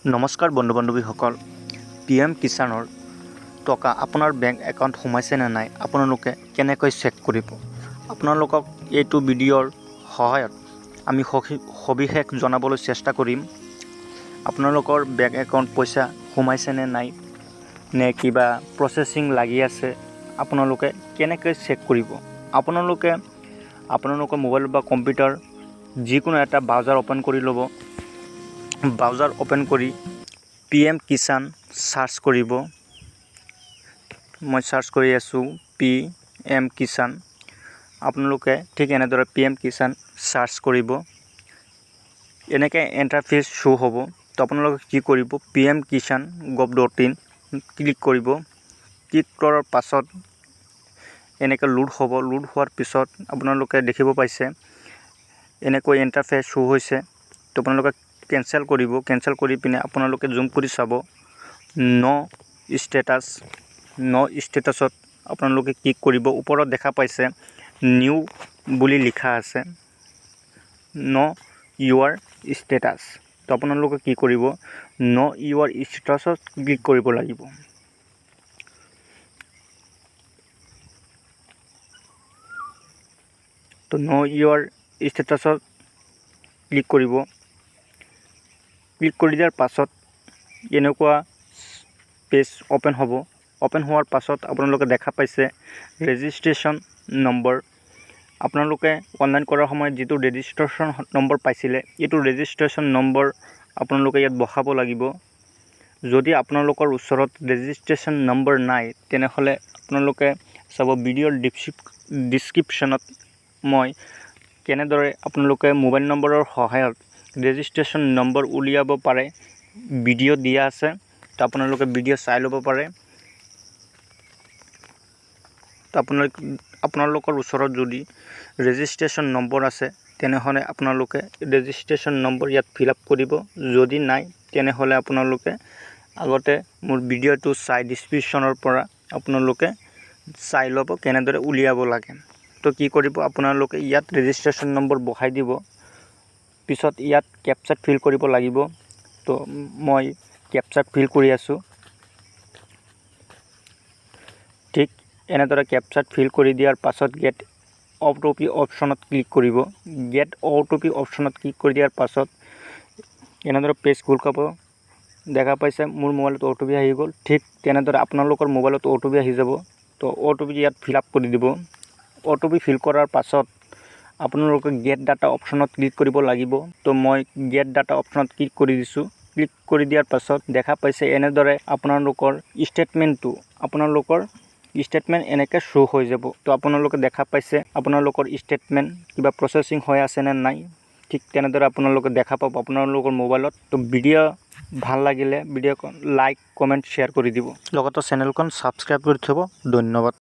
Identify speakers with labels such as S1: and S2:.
S1: নমস্কাৰ বন্ধু বান্ধৱীসকল, PM কিষাণৰ টকা আপোনাৰ বেংক একাউণ্ট সোমাইছে নে নাই আপোনালোকে কেনেকৈ চেক কৰিব। আপোনালোকক এইটো ভিডিঅ'ৰ সহায়ত আমি সবিশেষ জনাবলৈ চেষ্টা কৰিম। আপোনালোকৰ বেংক একাউণ্ট পইচা সোমাইছে নে নাই, নে কিবা প্ৰচেছিং লাগি আছে, আপোনালোকে কেনেকৈ চেক কৰিব। আপোনালোকৰ মোবাইল বা কম্পিউটাৰ যিকোনো এটা ব্ৰাউজাৰ অ'পেন কৰি ল'ব। ব্ৰাউজাৰ অ'পেন কৰি PM কিষাণ সাৰ্চ কৰিব। মই সাৰ্চ কৰি আছোঁ PM কিষাণ। আপোনালোকে ঠিক এনেদৰে PM কিষাণ সাৰ্চ কৰিব। এনেকৈ ইণ্টাৰফেচ শ্ব' হ'ব। তো আপোনালোকে কি কৰিব, pmkishan.gov.in ক্লিক কৰিব। ক্লিক কৰাৰ পাছত এনেকৈ লোড হ'ব। লোড হোৱাৰ পিছত আপোনালোকে দেখিব পাইছে এনেকৈ ইণ্টাৰফেচ শ্ব' হৈছে। তো আপোনালোকে কেনচেল কৰিব। কেনচেল কৰি পিনে আপোনালোকে জুম কৰি চাব ষ্টেটাছত আপোনালোকে ক্লিক কৰিব। ওপৰত দেখা পাইছে নিউ বুলি লিখা আছে ইউৰ ষ্টেটাছ। তো আপোনালোকে কি কৰিব, ইউৰ ষ্টেটাছত ক্লিক কৰিব লাগিব। তো ইউৰ ষ্টেটাছত ক্লিক কৰিব। ক্লিক কৰি দিয়াৰ পাছত এনেকুৱা পেজ অ'পেন হ'ব। অ'পেন হোৱাৰ পাছত আপোনালোকে দেখা পাইছে ৰেজিষ্ট্ৰেশ্যন নম্বৰ। আপোনালোকে অনলাইন কৰাৰ সময়ত যিটো ৰেজিষ্ট্ৰেশ্যন নম্বৰ পাইছিলে, এইটো ৰেজিষ্ট্ৰেশ্যন নম্বৰ আপোনালোকে ইয়াত বহাব লাগিব। যদি আপোনালোকৰ ওচৰত ৰেজিষ্ট্ৰেশ্যন নম্বৰ নাই, তেনেহ'লে আপোনালোকে চাব ভিডিঅ'ৰ ডিছক্ৰিপশ্যনত মই কেনেদৰে আপোনালোকে মোবাইল নম্বৰৰ সহায়ত ৰেজিষ্ট্ৰেশ্যন নম্বৰ উলিয়াব পাৰে ভিডিঅ' দিয়া আছে। তো আপোনালোকে ভিডিঅ' চাই ল'ব পাৰে। তো আপোনালোকৰ ওচৰত যদি ৰেজিষ্ট্ৰেশ্যন নম্বৰ আছে, তেনেহ'লে আপোনালোকে ৰেজিষ্ট্ৰেশ্যন নম্বৰ ইয়াত ফিল আপ কৰিব। যদি নাই, তেনেহ'লে আপোনালোকে আগতে মোৰ ভিডিঅ'টো চাই ডিছক্ৰিপশ্যনৰ পৰা আপোনালোকে চাই ল'ব কেনেদৰে উলিয়াব লাগে। তো কি কৰিব, আপোনালোকে ইয়াত ৰেজিষ্ট্ৰেশ্যন নম্বৰ বহাই দিব। পিছত ইয়াত কেপচাত ফিল কৰিব লাগিব। তো মই কেপচাত ফিল কৰি আছোঁ। ঠিক এনেদৰে কেপচাত ফিল কৰি দিয়াৰ পাছত গেট অ'টিপি অপশ্যনত ক্লিক কৰিব। গেট অ'টিপি অপশ্যনত ক্লিক কৰি দিয়াৰ পাছত এনেদৰে পেজ খোল খাব। দেখা পাইছে মোৰ মোবাইলত অ'টিপি আহি গ'ল। ঠিক তেনেদৰে আপোনালোকৰ মোবাইলত অ'টিপি আহি যাব। তো অ'টিপি ইয়াত ফিল আপ কৰি দিব। অ'টিপি ফিল কৰাৰ পাছত আপোনালোকে গেট ডাটা অপশ্যনত ক্লিক কৰিব লাগিব। তো মই গেট ডাটা অপশ্যনত ক্লিক কৰি দিছোঁ। ক্লিক কৰি দিয়াৰ পাছত দেখা পাইছে এনেদৰে আপোনালোকৰ ষ্টেটমেণ্ট এনেকৈ শ্ব' হৈ যাব। তো আপোনালোকে দেখা পাইছে আপোনালোকৰ ষ্টেটমেণ্ট কিবা প্ৰচেছিং হৈ আছে নে নাই। ঠিক তেনেদৰে আপোনালোকে দেখা পাব আপোনালোকৰ মোবাইলত। তো ভিডিঅ' ভাল লাগিলে ভিডিঅ'খন লাইক, কমেণ্ট, শ্বেয়াৰ কৰি দিব। লগতে চেনেলখন ছাবস্ক্ৰাইব কৰি থ'ব। ধন্যবাদ।